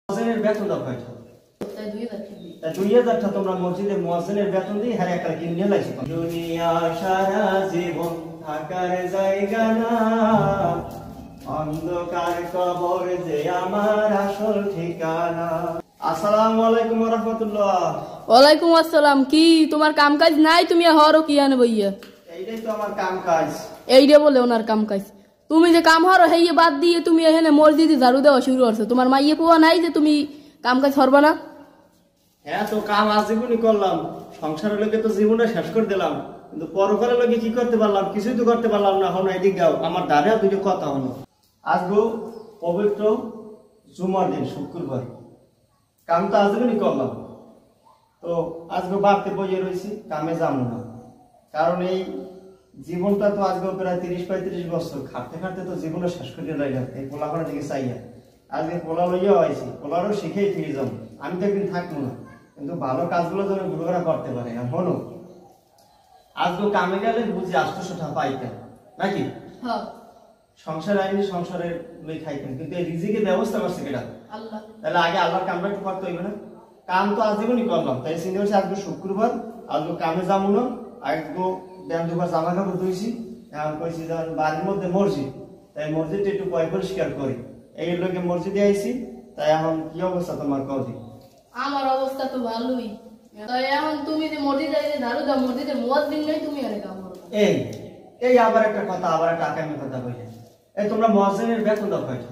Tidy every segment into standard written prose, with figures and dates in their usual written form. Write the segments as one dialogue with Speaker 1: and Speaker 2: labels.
Speaker 1: মুয়াজ্জিনের বেতন দাও কয়টা?
Speaker 2: তাই 2000 টাকা দিই।
Speaker 1: তা 2000 টাকা তোমরা মসজিদে মুয়াজ্জিনের বেতন দিয়ে হ্যাঁ একটা কিনে লাইছো। দুনিয়া সারা জীবন থাকার জায়গা না, অন্ধকার কবর যে আমার আসল ঠিকানা। আসসালামু আলাইকুম ওয়া রাহমাতুল্লাহ।
Speaker 2: ওয়ালাইকুম আসসালাম। কি তোমার কাম কাজ নাই? তুমি হরো কি আনে বইয়া?
Speaker 1: এইটাই তো আমার কাম কাজ।
Speaker 2: এইটা বলে ওনার কাম কাজ। তুমি যে কাম হরো হেই বাদ দিয়ে তুমি এখানে মসজিদে ঝাড়ু দেওয়া শুরু করছো। তোমার মাইয়ে পোয়া নাই যে তুমি কাম কাজ হরবা না?
Speaker 1: হ্যাঁ তো কাম আজীবনই করলাম, সংসারের লোকে তো জীবনটা শেষ করে দিলাম, কিন্তু পরকালের লোকে কি করতে পারলাম? কিছুই তো করতে পারলাম না। এখন এদিক যাও, আমার দ্বারা দুটো কথা হলো। আজকে পবিত্র জুমার দিন, শুক্রবার, কাম তো আজীবনই করলাম, তো আজকে বাড়তে বইয়ে রয়েছি, কামে যাবো না। কারণ এই জীবনটা তো আজকে প্রায় 30-35 বছর খাটতে খাটতে তো জীবনটা শেষ করে দিলাম। এই পোলাপানের দিকে চাইয়া আজকে পোলা লইয়া হয়েছি, পোলারও শিখেই ফিরে যাবো। আমি তো একদিন থাকবো না, কিন্তু ভালো কাজগুলো যেন গুরুরা করতে পারে। আর হলো আজকে কামে গেলে বুঝি 800 টাকা পাইতেন নাকি?
Speaker 2: হ্যাঁ
Speaker 1: সংসার আইনি সংসারের লই খাইতেন, কিন্তু এই রিজিকের ব্যবস্থা করছে কেটা?
Speaker 2: আল্লাহ।
Speaker 1: তাহলে আগে আল্লাহর কামটা একটু করতে হইবে না? কাম তো আজীবনই করলাম, তাই চিন্তা করছি আজকে শুক্রবার, আজকে কামে যাবো না। আজকে দেন দুবার জামা কাপড় ধুইছি, এখন কইছি যখন বাড়ির মধ্যে মসজিদ, তাই মসজিদটা একটু পরিষ্কার করি। এই লোকে মসজিদে আইছি, তাই এখন কি অবস্থা তোমার কদি?
Speaker 2: আমার অবস্থা তো ভালোই। তাই এখন তুমি যে মসজিদে যে ঝাড়ু দাও, মসজিদের মুয়াজ্জিন নাই, তুমি আরে কাম করো।
Speaker 1: এই এই আবার একটা কথা, আবার একটা আকামি কথা কইলে। এই তোমরা মুয়াজ্জিনের বেতন দাও কয়টা?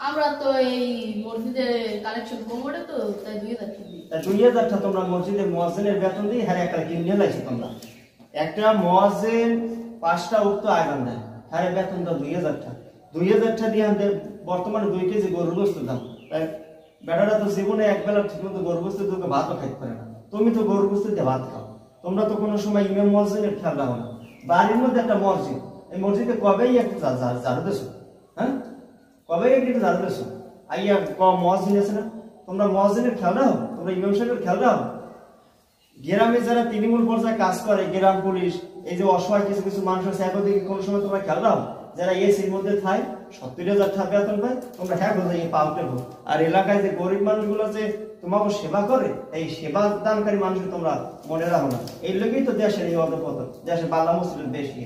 Speaker 2: আমরা তো এই মসজিদে কালেকশন কমোডে তো তাই 2000 টাকা দিই।
Speaker 1: তা 2000 টাকা তোমরা মসজিদে মুয়াজ্জিনের বেতন দিয়ে হ্যাঁ একটা কিনে লাইছো তোমরা। একটা মুয়াজ্জিন 5টা উক্ত আয়ান দেয়, হ্যাঁ বেতন দাও 2000 টাকা। 2000 টাকা দিয়ে আমাদের বর্তমানে 2 কেজি গরুর গোশত দাম। তাই বেটারা তো জীবনে একবেলা ঠিকমতো গরুর গোশত দিয়ে ভাতও খাইতে পারে না। তুমি তো গরুর গোশত দিয়ে ভাত খাও। তোমরা তো কোনো সময় ইমাম মুয়াজ্জিনের খেয়াল রাখো না। বাড়ির মধ্যে একটা মসজিদ, এই মসজিদে কবেই একটু ঝাড়ু দেছো? হ্যাঁ কবেই একটু ঝাড়ু দেছো? আইয়া কম মুয়াজ্জিন আছে না? তোমরা মুয়াজ্জিনের খেয়াল রাখো, তোমরা ইমাম সাহেবের খেয়াল রাখো। গ্রামে যারা তৃণমূল পর্যায়ে কাজ করে, গ্রাম পুলিশ, এই যে অসহায় কিছু কিছু মানুষ আছে, একদিকে কোনো সময় তোমরা খেয়াল রাখো? যারা এসির মধ্যে থাকে 70,000 টাকা বেতন পায়, তোমরা হ্যাঁ বোঝাই পাল্টে হোক। আর এলাকায় যে গরিব মানুষগুলো যে তোমাকে সেবা করে, এই সেবা দানকারী মানুষ তোমরা মনে রাখো না। এই লোকেই তো দেশের এই অধপতন, দেশে বাল্লা মুসলিম বেশি।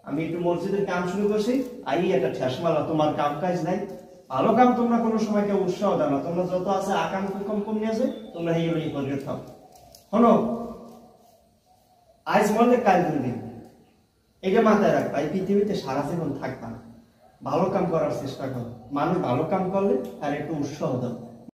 Speaker 1: আমি একটু মসজিদের কাম শুরু করছি, আই একটা ঠেসমালা, তোমার কাম কাজ নাই, ভালো কাম তোমরা কোনো সময় কেউ উৎসাহ দাও না। তোমরা যত আছে আকাম কম নিয়ে আছে, তোমরা এই করে থাকো। শোনো, আজ মনে কাল 2 দিন, এটা মাথায় রাখবা। এই পৃথিবীতে সারা জীবন থাকবা না, ভালো কাম করার চেষ্টা করো। মানুষ ভালো কাম করলে আর একটু উৎসাহ দাও।